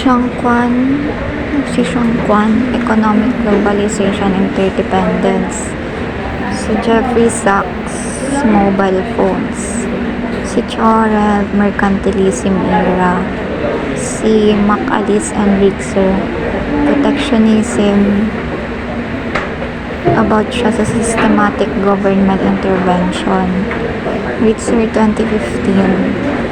Si Sean Kwan, Economic Globalization and Interdependence. Si Jeffrey Sachs, Mobile Phones. Si Chorel, Mercantilism Era. Si McAlis and Ritzer, Protectionism, about siya sa systematic government intervention. Ritzer 2015,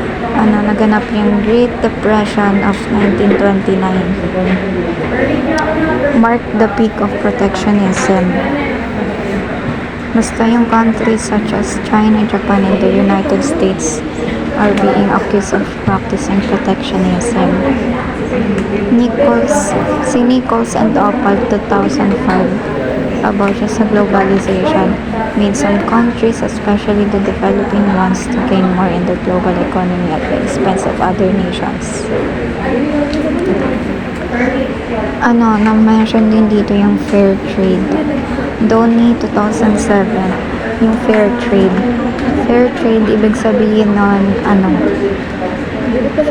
naganap yung Great Depression of 1929. Marked the peak of protectionism. Basta yung countries such as China, Japan, and the United States are being accused of practicing protectionism. Si Nichols and Opal 2005, about siya sa globalization, made some countries, especially the developing ones, to gain more in the global economy at the expense of other nations. Na-mention din dito yung fair trade. Donnie 2007, yung fair trade. Fair trade, ibig sabihin nun,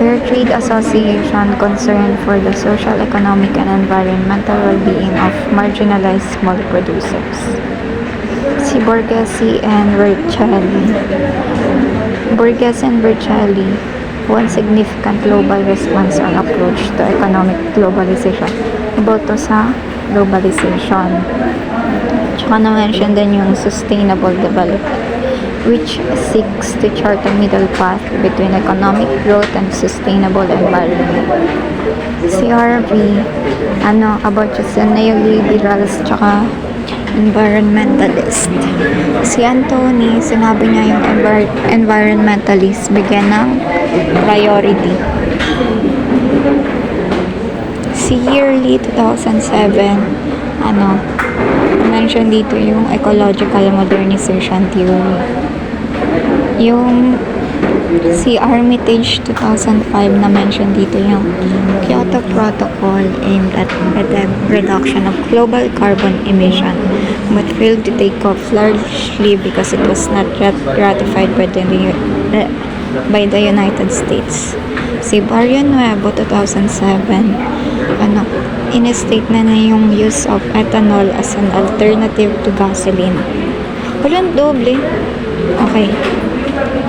Fair Trade Association concerned for the social, economic, and environmental well-being of marginalized small producers. Si Borghese and Vercelli, one significant global response or approach to economic globalization. About to sa globalization. Tsaka na-mention din yung sustainable development, which seeks to chart a middle path between economic growth and sustainable environment. Si Harvey, about just sa neoliberals tsaka environmentalist. Si Anthony, sinabi niya yung environmentalist bigyan ng priority. Si Yearly 2007, mention dito yung ecological modernization theory. Yung si Armitage 2005 na mention dito yung Kyoto Protocol aimed at reduction of global carbon emission but failed to take off largely because it was not ratified by the United States. Si Barrio Nuevo 2007, in-state na yung use of ethanol as an alternative to gasoline. Walang doble. Okay.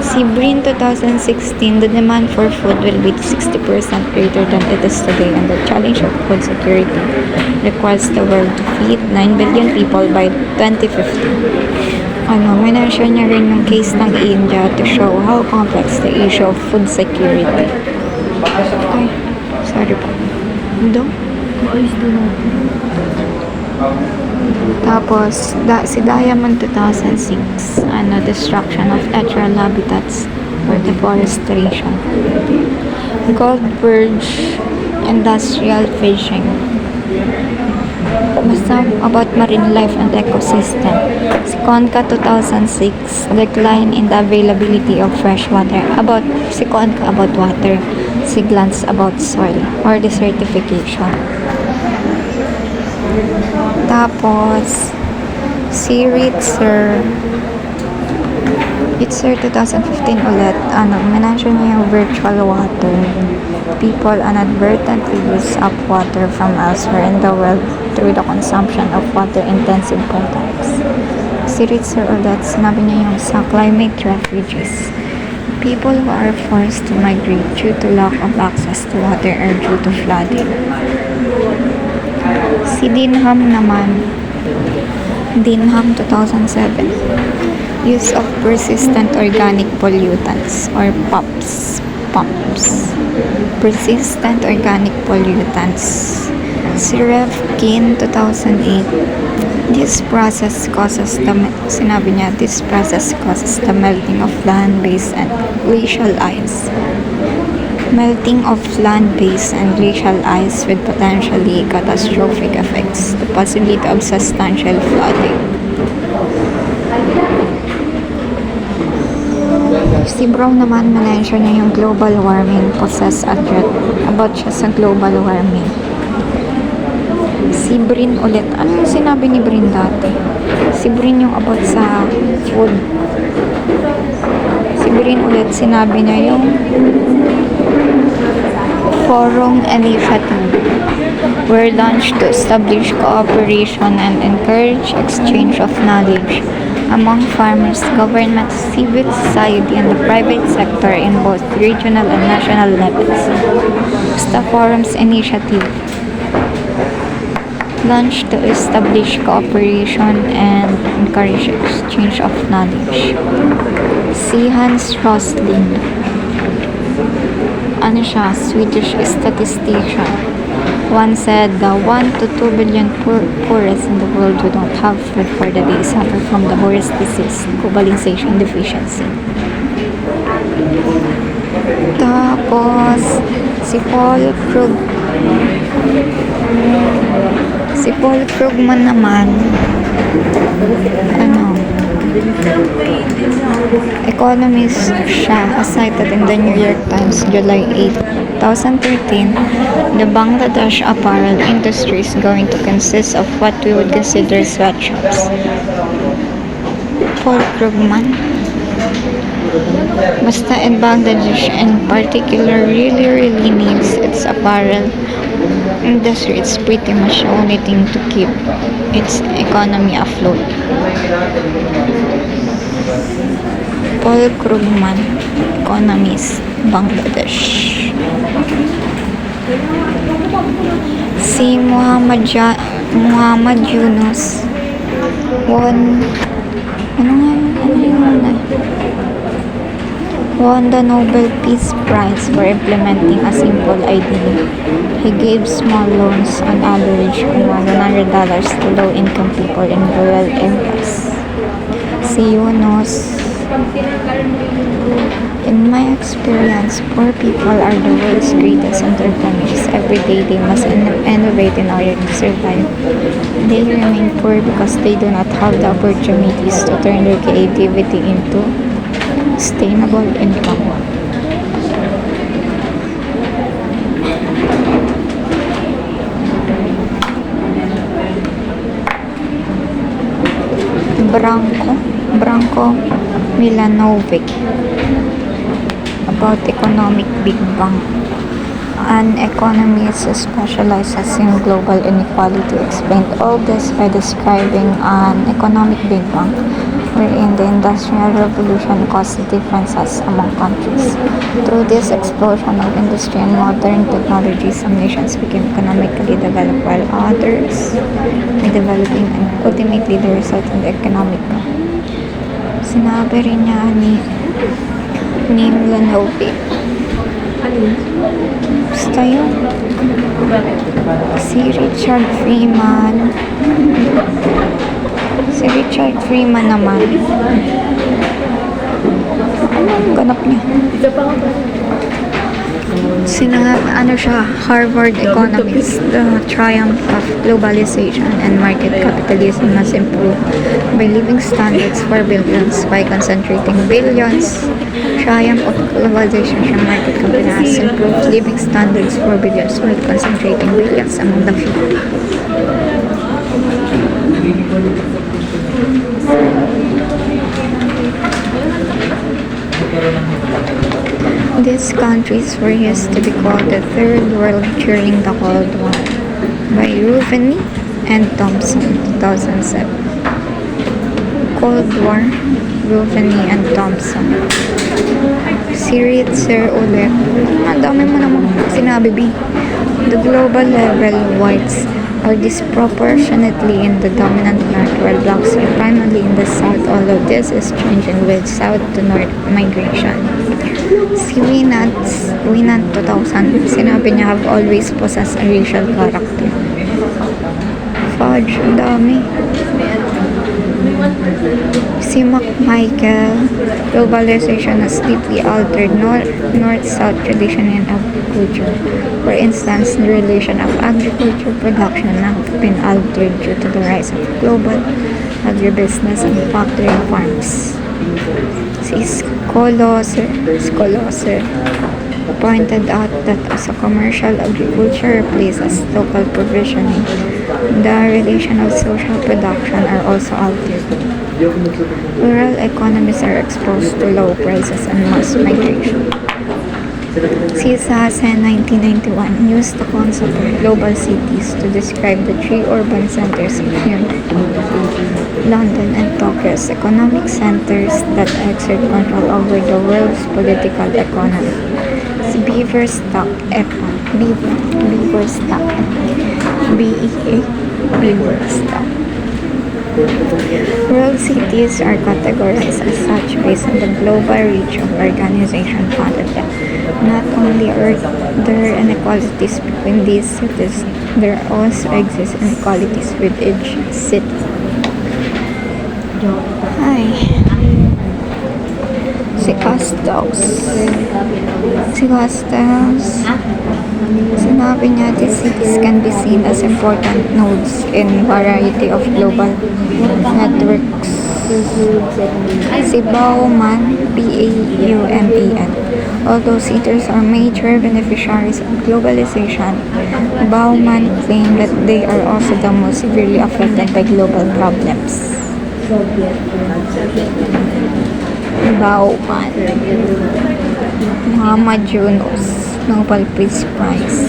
Si Brin 2016, the demand for food will be 60% greater than it is today, and the challenge of food security requires the world to feed 9 billion people by 2050. Mention niya rin yung case ng India to show how complex the issue of food security. Ay, sorry po. Tapos, si Diamond 2006, destruction of natural habitats or deforestation. Gold Purge, industrial fishing. Basta about marine life and ecosystem. Si Conca 2006, decline in the availability of fresh water. Si Conca about water. Si Glantz about soil or desertification. Tapos, si Ritzer 2015 ulit, mention niya yung virtual water. People inadvertently use up water from elsewhere in the world through the consumption of water-intensive products. Si Ritzer ulit, sinabi niya yung sa climate refugees. People who are forced to migrate due to lack of access to water or due to flooding. Si Dinham 2007, use of persistent organic pollutants or POPs. Persistent organic pollutants. Si Revkin 2008, this process causes the melting of land-based and glacial ice. Melting of land-based and glacial ice with potentially catastrophic effects, the possibility of substantial flooding. Si Brown naman, mention niya yung global warming poses a threat. About siya sa global warming. Si Brin ulit. Ano yung sinabi ni Brin dati? Si Brin yung about sa food. Si Brin ulit, sinabi niya yung Forum initiative were launched to establish cooperation and encourage exchange of knowledge among farmers, government, civil society, and the private sector in both regional and national levels. The Forum's initiative launched to establish cooperation and encourage exchange of knowledge. Si Hans Rosling, Swedish statistician, once said the 1 to 2 billion poorest in the world who don't have food for the day suffer from the worst disease, globalization deficiency. Tapos, si Paul Krugman naman, economist siya, as cited in the New York Times, July 8, 2013, the Bangladesh apparel industry is going to consist of what we would consider sweatshops. Paul Krugman. Basta in Bangladesh in particular really needs its apparel industry. It's pretty much the only thing to keep its economy afloat. Paul Krugman, economist, Bangladesh. Si Muhammad Yunus won the Nobel Peace Prize for implementing a simple idea. He gave small loans on average around $100 to low-income people in rural areas. Si Yunus, in my experience, poor people are the world's greatest entrepreneurs. Every day they must innovate in order to survive. They remain poor because they do not have the opportunities to turn their creativity into sustainable income. Branko Milanovic about economic Big Bang. An economist who specializes in global inequality explained all this by describing an economic Big Bang wherein the Industrial Revolution caused differences among countries. Through this explosion of industry and modern technology, some nations became economically developed while others were developing, and ultimately the result in the economic growth. Sinabi rin niya ni Milanovic. Basta yun. Si Richard Freeman naman. Anong ganap niya? Harvard economist. The triumph of globalization and market capitalism has improved by living standards for billions by concentrating billions. Triumph of globalization and market capitalism has improved living standards for billions while concentrating billions among the few. These countries were used to be called the Third World during the Cold War by Ruveni and Thompson, 2007. Cold War, Ruveni and Thompson. Si Ritzer ulit. Ang dami mo namang sinabi, B. The global level whites are disproportionately in the dominant north, while blacks are primarily in the south, although this is changing with south to north migration. Si Winant 2000, sinabi niya have always possessed a racial character. Fudge, ang dami. Si McMichael, globalization has deeply altered north-south tradition in agriculture. For instance, the relation of agriculture production have been altered due to the rise of global agribusiness and factory farms. Si Scholosser pointed out that as a commercial agriculture replaces local provisioning, the relation of social production are also altered. Rural economies are exposed to low prices and mass migration. CISA in 1991 used the concept of global cities to describe the three urban centers of Europe, London and Tokyo as economic centers that exert control over the world's political economy. Beaverstock, Beaverstock, BEA, Beaverstock. World cities are categorized as such based on the global reach of organization founded them. Not only are there inequalities between these cities, there also exist inequalities with each city. Hi. Si Costos. Sinabi niya, these cities can be seen as important nodes in variety of global networks. Si Bauman, Bauman. Although cities are major beneficiaries of globalization, Bauman claimed that they are also the most severely affected by global problems. Bauman, Muhammad Yunus, Nobel Peace Prize.